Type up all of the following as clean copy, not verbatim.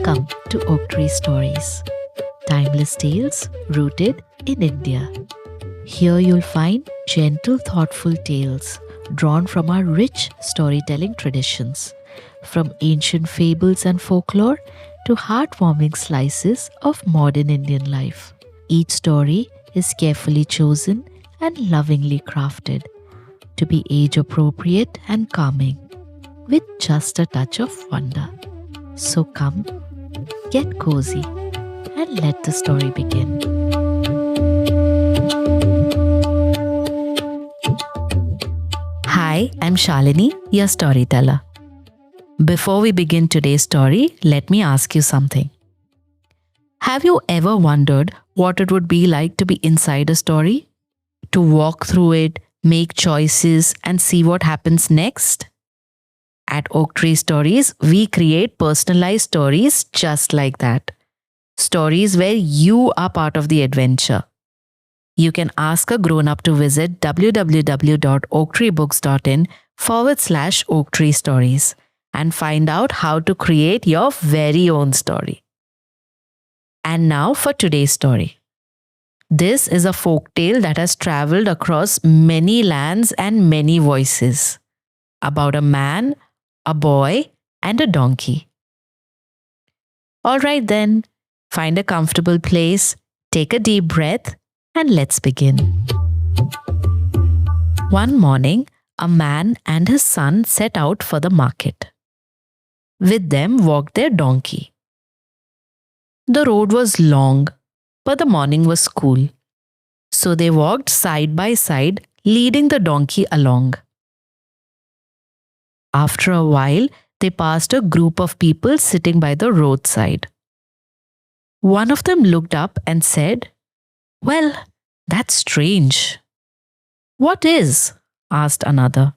Welcome to Oak Tree Stories, timeless tales rooted in India. Here you'll find gentle, thoughtful tales drawn from our rich storytelling traditions, from ancient fables and folklore to heartwarming slices of modern Indian life. Each story is carefully chosen and lovingly crafted to be age appropriate and calming, with just a touch of wonder. So come, get cozy, and let the story begin. Hi, I'm Shalini, your storyteller. Before we begin today's story, let me ask you something. Have you ever wondered what it would be like to be inside a story? To walk through it, make choices, and see what happens next? At Oak Tree Stories, we create personalized stories just like that. Stories where you are part of the adventure. You can ask a grown-up to visit www.oaktreebooks.in/Oak Tree Stories and find out how to create your very own story. And now for today's story. This is a folk tale that has traveled across many lands and many voices, about a man, a boy, and a donkey. All right then, find a comfortable place, take a deep breath, and let's begin. One morning, a man and his son set out for the market. With them walked their donkey. The road was long, but the morning was cool. So they walked side by side, leading the donkey along. After a while, they passed a group of people sitting by the roadside. One of them looked up and said, "Well, that's strange." "What is?" asked another.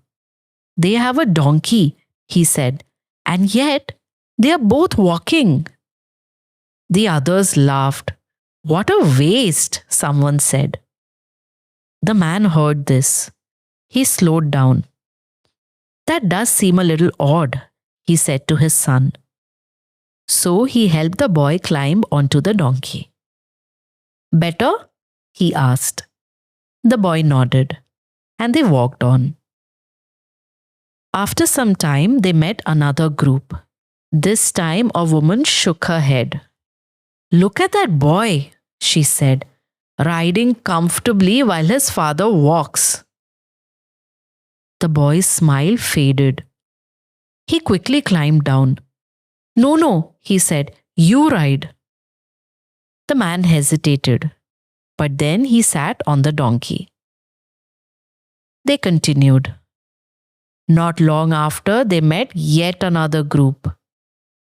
"They have a donkey," he said, "and yet they are both walking." The others laughed. "What a waste," someone said. The man heard this. He slowed down. "That does seem a little odd," he said to his son. So he helped the boy climb onto the donkey. "Better?" he asked. The boy nodded, and they walked on. After some time, they met another group. This time, a woman shook her head. "Look at that boy," she said, "riding comfortably while his father walks." The boy's smile faded. He quickly climbed down. No, he said, "you ride." The man hesitated, but then he sat on the donkey. They continued. Not long after, they met yet another group.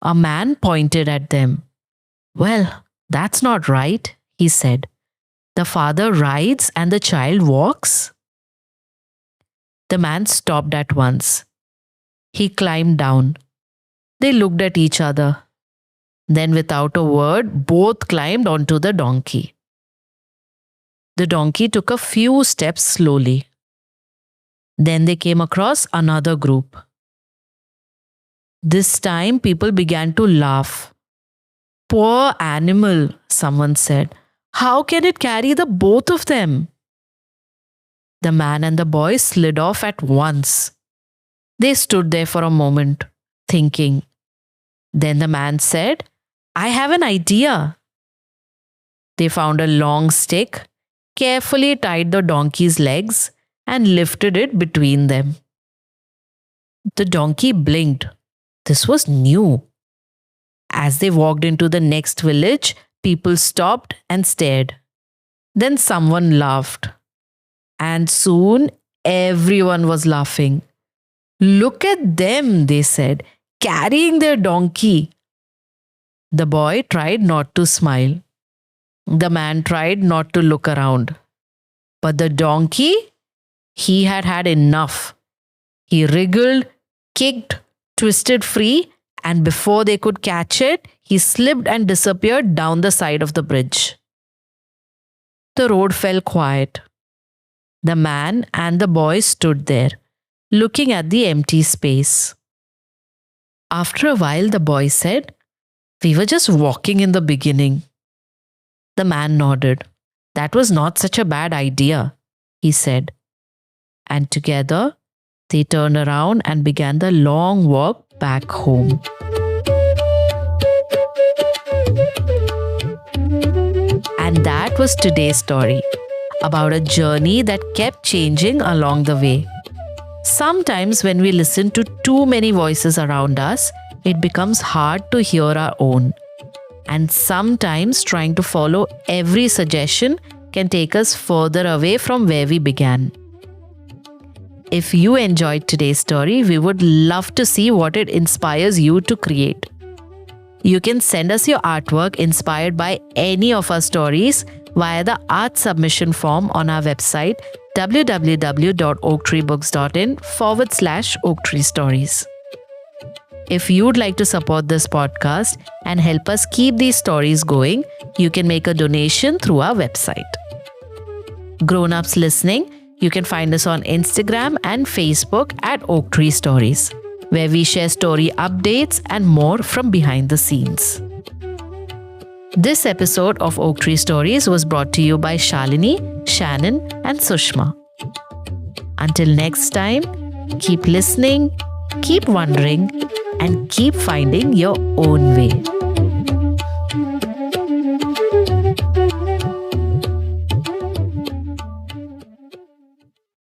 A man pointed at them. "Well, that's not right," he said. "The father rides and the child walks." The man stopped at once. He climbed down. They looked at each other. Then, without a word, both climbed onto the donkey. The donkey took a few steps slowly. Then they came across another group. This time, people began to laugh. "Poor animal," someone said. "How can it carry the both of them?" The man and the boy slid off at once. They stood there for a moment, thinking. Then the man said, "I have an idea." They found a long stick, carefully tied the donkey's legs, and lifted it between them. The donkey blinked. This was new. As they walked into the next village, people stopped and stared. Then someone laughed. And soon everyone was laughing. "Look at them," they said, "carrying their donkey." The boy tried not to smile. The man tried not to look around. But the donkey, he had had enough. He wriggled, kicked, twisted free, and before they could catch it, he slipped and disappeared down the side of the bridge. The road fell quiet. The man and the boy stood there, looking at the empty space. After a while, the boy said, We were just walking in the beginning. The man nodded. That was not such a bad idea, he said. And together, they turned around and began the long walk back home. And that was today's story, about a journey that kept changing along the way. Sometimes when we listen to too many voices around us, it becomes hard to hear our own. And sometimes trying to follow every suggestion can take us further away from where we began. If you enjoyed today's story, we would love to see what it inspires you to create. You can send us your artwork inspired by any of our stories via the art submission form on our website www.oaktreebooks.in/oaktreestories. If you'd like to support this podcast and help us keep these stories going, you can make a donation through our website. Grown-ups listening, you can find us on Instagram and Facebook at Oak Tree Stories, where we share story updates and more from behind the scenes. This episode of Oak Tree Stories was brought to you by Shalini, Shannon, and Sushma. Until next time, keep listening, keep wondering, and keep finding your own way.